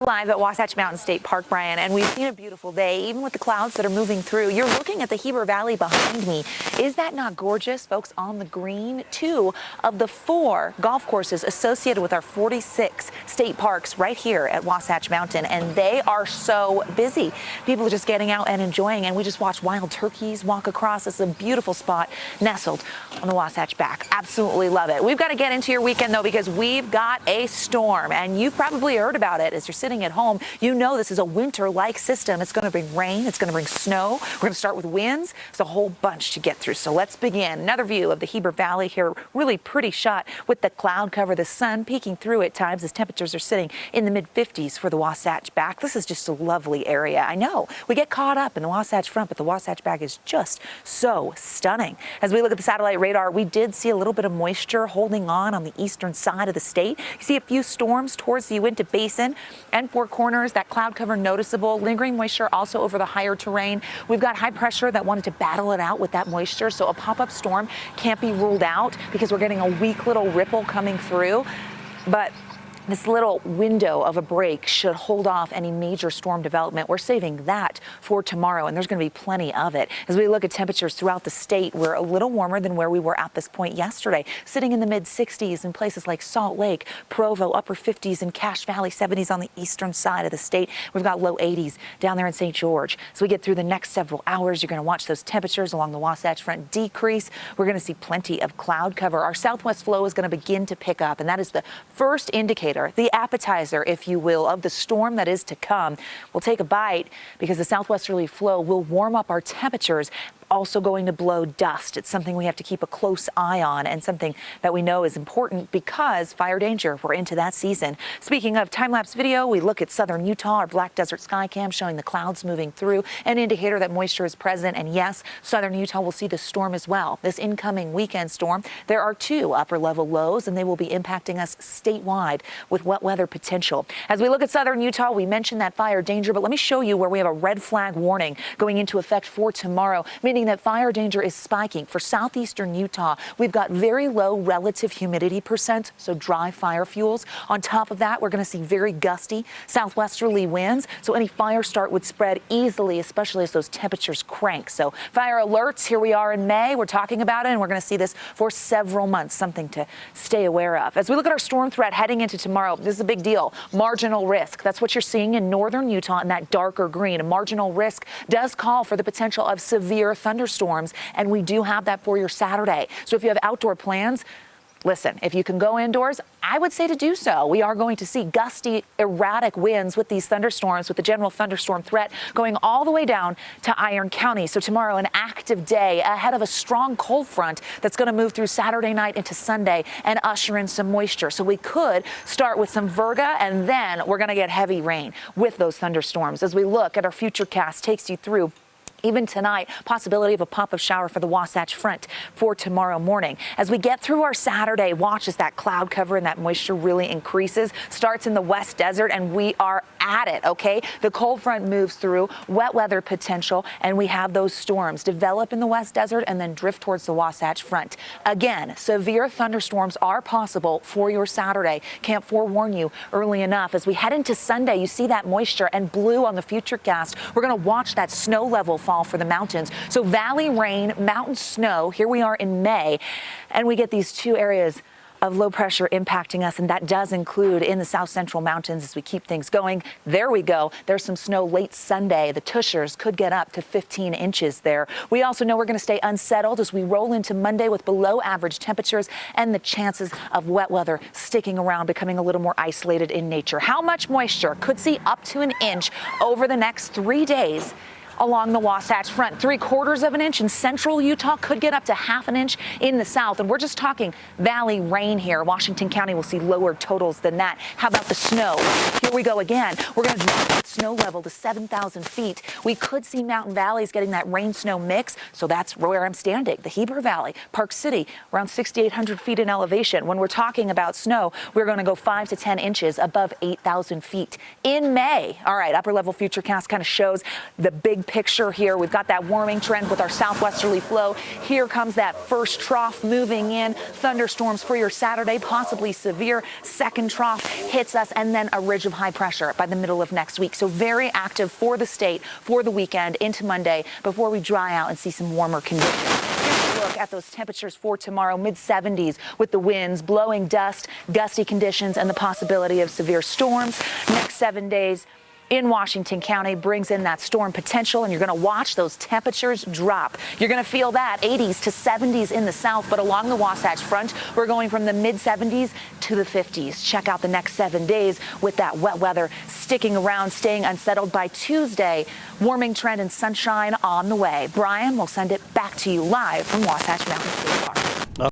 Live at Wasatch Mountain State Park, Brian, and we've seen a beautiful day, even with the clouds that are moving through. You're looking at the Heber Valley behind me. Is that not gorgeous, folks? On the green, 2 of the 4 golf courses associated with our 46 state parks right here at Wasatch Mountain, and they are so busy. People are just getting out and enjoying, and we just watched wild turkeys walk across. It's a beautiful spot nestled on the Wasatch back. Absolutely love it. We've got to get into your weekend, though, because we've got a storm, and you've probably heard about it as you're sitting at home. You know this is a winter-like system. It's going to bring rain. It's going to bring snow. We're going to start with winds. There's a whole bunch to get through. So let's begin. Another view of the Heber Valley here. Really pretty shot with the cloud cover. The sun peeking through at times as temperatures are sitting in the mid-50s for the Wasatch back. This is just a lovely area. I know we get caught up in the Wasatch front, but the Wasatch back is just so stunning. As we look at the satellite radar, we did see a little bit of moisture holding on the eastern side of the state. You see a few storms towards the Uinta Basin and Four Corners. That cloud cover noticeable. Lingering moisture also over the higher terrain. We've got high pressure that wanted to battle it out with that moisture, so a pop-up storm can't be ruled out because we're getting a weak little ripple coming through. But this little window of a break should hold off any major storm development. We're saving that for tomorrow, and there's going to be plenty of it. As we look at temperatures throughout the state, we're a little warmer than where we were at this point yesterday, sitting in the mid-60s in places like Salt Lake, Provo, upper 50s in Cache Valley, 70s on the eastern side of the state. We've got low 80s down there in St. George. So we get through the next several hours, you're going to watch those temperatures along the Wasatch Front decrease. We're going to see plenty of cloud cover. Our southwest flow is going to begin to pick up, and that is the first indicator, the appetizer, if you will, of the storm that is to come. We'll take a bite because the southwesterly flow will warm up our temperatures. Also going to blow dust. It's something we have to keep a close eye on, and something that we know is important because fire danger, we're into that season. Speaking of time-lapse video, we look at southern Utah, our Black Desert Sky Cam showing the clouds moving through, an indicator that moisture is present. And yes, southern Utah will see the storm as well. This incoming weekend storm, there are 2 upper-level lows, and they will be impacting us statewide with wet weather potential. As we look at southern Utah, we mentioned that fire danger, but let me show you where we have a red flag warning going into effect for tomorrow, meaning that fire danger is spiking. For southeastern Utah, we've got very low relative humidity percent, so dry fire fuels. On top of that, we're going to see very gusty southwesterly winds, so any fire start would spread easily, especially as those temperatures crank. So fire alerts, here we are in May. We're talking about it, and we're going to see this for several months, something to stay aware of. As we look at our storm threat heading into tomorrow, this is a big deal. Marginal risk. That's what you're seeing in northern Utah in that darker green. A marginal risk does call for the potential of severe thunderstorms, and we do have that for your Saturday. So if you have outdoor plans, listen, if you can go indoors, I would say to do so. We are going to see gusty, erratic winds with these thunderstorms, with the general thunderstorm threat going all the way down to Iron County. So tomorrow, an active day ahead of a strong cold front that's going to move through Saturday night into Sunday and usher in some moisture. So we could start with some virga, and then we're going to get heavy rain with those thunderstorms. As we look at our futurecast, takes you through even tonight, possibility of a pop-up shower for the Wasatch Front for tomorrow morning. As we get through our Saturday, watch as that cloud cover and that moisture really increases. Starts in the West Desert, and we are at it, okay? The cold front moves through, wet weather potential, and we have those storms develop in the West Desert and then drift towards the Wasatch Front. Again, severe thunderstorms are possible for your Saturday. Can't forewarn you early enough. As we head into Sunday, you see that moisture and blue on the futurecast. We're going to watch that snow level fall for the mountains. So valley rain, mountain snow. Here we are in May, and we get these 2 areas of low pressure impacting us, and that does include in the south central mountains as we keep things going. There we go. There's some snow late Sunday. The Tushers could get up to 15 inches there. We also know we're going to stay unsettled as we roll into Monday with below average temperatures and the chances of wet weather sticking around, becoming a little more isolated in nature. How much moisture? Could see up to an inch over the next 3 days along the Wasatch Front. 3/4 of an inch in central Utah, could get up to half an inch in the south. And we're just talking valley rain here. Washington County will see lower totals than that. How about the snow? Here we go again. We're going to drop that snow level to 7,000 feet. We could see mountain valleys getting that rain-snow mix. So that's where I'm standing. The Heber Valley, Park City, around 6,800 feet in elevation. When we're talking about snow, we're going to go 5 to 10 inches above 8,000 feet in May. All right, upper level futurecast kind of shows the big big picture here. We've got that warming trend with our southwesterly flow. Here comes that first trough moving in. Thunderstorms for your Saturday, possibly severe. Second trough hits us, and then a ridge of high pressure by the middle of next week. So very active for the state for the weekend into Monday before we dry out and see some warmer conditions. Look at those temperatures for tomorrow, mid-70s with the winds blowing dust, gusty conditions, and the possibility of severe storms. Next 7 days in Washington County brings in that storm potential, and you're going to watch those temperatures drop. You're going to feel that 80s to 70s in the south, but along the Wasatch Front, we're going from the mid-70s to the 50s. Check out the next 7 days with that wet weather sticking around, staying unsettled by Tuesday. Warming trend and sunshine on the way. Brian, we'll send it back to you live from Wasatch Mountain State Park.